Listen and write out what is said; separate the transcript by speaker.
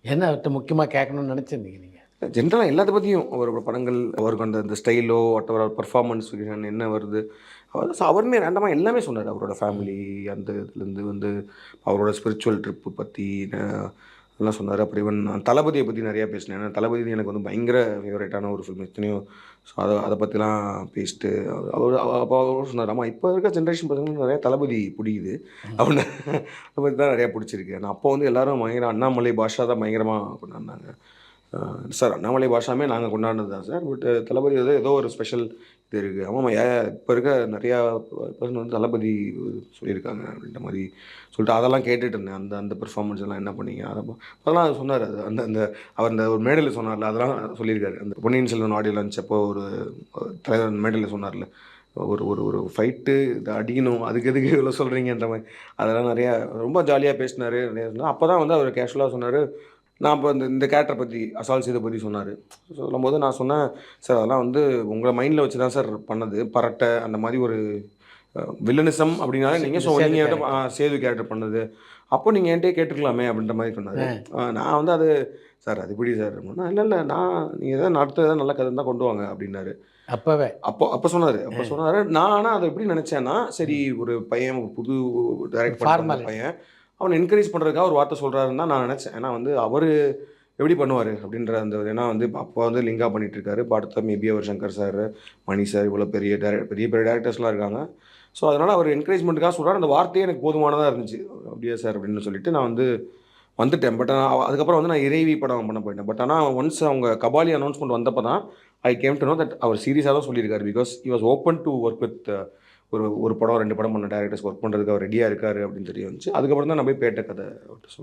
Speaker 1: என்ன அவர்கிட்ட முக்கியமாக கேட்கணும்னு நினச்சிருந்தீங்க நீங்கள்?
Speaker 2: ஜென்ரலாக எல்லாத்த பற்றியும் அவரோட படங்கள், அவருக்கு அந்த ஸ்டைலோ அவர் பர்ஃபார்மன்ஸ் என்ன வருது, அவருமே ரேண்டமாக எல்லாமே சொன்னார். அவரோட ஃபேமிலி அந்த இதுலேருந்து வந்து அவரோட ஸ்பிரிச்சுவல் ட்ரிப்பு பற்றி எல்லாம் சொன்னார். அப்புறம் ஈவன் நான் தளபதியை பற்றி நிறையா பேசினேன். ஏன்னா தளபதி எனக்கு வந்து பயங்கர ஃபேவரட்டான ஒரு ஃபில்ம். எத்தனையோ ஸோ அதை பற்றிலாம் பேசிட்டு அவர் அப்போ அவரும் சொன்னார், ஆமாம் இப்போ இருக்க ஜென்ரேஷன் பசங்களுக்கு நிறையா தளபதி பிடிக்குது. அவனை அதை பற்றி தான் நிறையா பிடிச்சிருக்கு. ஆனால் அப்போ வந்து எல்லோரும் பயங்கர அண்ணாமலை பாஷா தான் பயங்கரமாக கொண்டாடினாங்க. சார் அண்ணாமலை பாஷாமே நாங்கள் கொண்டாடினது தான் சார். பட் தளபதி வந்து ஏதோ ஒரு ஸ்பெஷல் இது இருக்குது. ஆமாம் இப்போ இருக்க நிறையா பர்சன் வந்து தளபதி சொல்லியிருக்காங்க அப்படின்ற மாதிரி சொல்லிட்டு அதெல்லாம் கேட்டுட்டு இருந்தேன். அந்த அந்த பெர்ஃபார்மன்ஸ் எல்லாம் என்ன பண்ணீங்க அதெல்லாம் அது சொன்னார். அது அந்த அந்த அவர் அந்த ஒரு மேடையில் சொன்னார்ல, அதெல்லாம் சொல்லியிருக்காரு. அந்த பொன்னியின் செல்வன் ஆடியோ லான்ச் அப்போ ஒரு தலைவர் மேடையில் சொன்னார்ல, ஒரு ஒரு ஒரு ஃபைட்டு இதை அடிக்கணும், அதுக்கு எதுக்கு இவ்வளோ சொல்கிறீங்கன்ற மாதிரி அதெல்லாம் நிறையா ரொம்ப ஜாலியாக பேசினார். நிறையா சொன்னார். அப்போ தான் வந்து அவர் கேஷுவலாக சொன்னார், நான் இப்போ இந்த கேரக்டரை பற்றி அசால் செய்தை பற்றி சொன்னார். சொல்லும்போது நான் சொன்னேன், சார் அதெல்லாம் வந்து உங்களை மைண்டில் வச்சு தான் சார் பண்ணது. பரட்டை அந்த மாதிரி ஒரு வில்லனிசம் அப்படின்னாலே நீங்கள் நீங்கள் சேது கேரக்டர் பண்ணது. அப்போ நீங்கள் என்கிட்டயே கேட்டுருக்கலாமே அப்படின்ற மாதிரி சொன்னார். நான் வந்து அது சார் அது இப்படி சார் அப்படின்னா, இல்லை நான் நீங்கள் எதாவது நடத்த எதாவது நல்ல கதை தான் கொண்டு வாங்க அப்படின்னாரு. அப்போ சொன்னார். நான் ஆனால் அதை எப்படி நினச்சேன்னா, சரி ஒரு பையன் புது டைரக்ட் பண்ணுற பையன் அவனை என்கரேஜ் பண்ணுறதுக்காக ஒரு வார்த்தை சொல்கிறாருன்னு தான் நான் நினச்சேன். ஏன்னா வந்து அவர் எப்படி பண்ணுவார் அப்படின்ற அந்த ஏன்னா வந்து அப்போ வந்து லிங்கா பண்ணிகிட்ருக்காரு. இப்போ அடுத்த மேபி அவர் சங்கர் சார், மணி சார் இவ்வளோ பெரிய பெரிய டேரக்டர்ஸ்லாம் இருக்காங்க. ஸோ அதனால் அவர் என்கரேஜ்மெண்ட்டுக்காக சொல்கிறார். அந்த வார்த்தையே எனக்கு போதுமானதாக இருந்துச்சு. அப்படியே சார் அப்படின்னு சொல்லிட்டு நான் வந்து வந்துட்டேன். பட் ஆனால் அதுக்கப்புறம் வந்து நான் இறைவி படம் பண்ண போயிட்டேன். பட் ஆனால் ஒன்ஸ் அவங்க கபாலி அனௌன்ஸ்மெண்ட் வந்தப்போ தான் I came to know that அவர் சீரியஸாக தான் சொல்லியிருக்காரு. Because he was open to work with ஒரு படம் 2 படம் பண்ண டேரக்டர்ஸ் ஒர்க் பண்ணுறதுக்கு அவர் ரெடியாக இருக்கார் அப்படின்னு தெரிய வந்துச்சு. அதுக்கப்புறம் தான் நான் போய் பேட்ட கதை அவர்கிட்ட சொன்னேன்.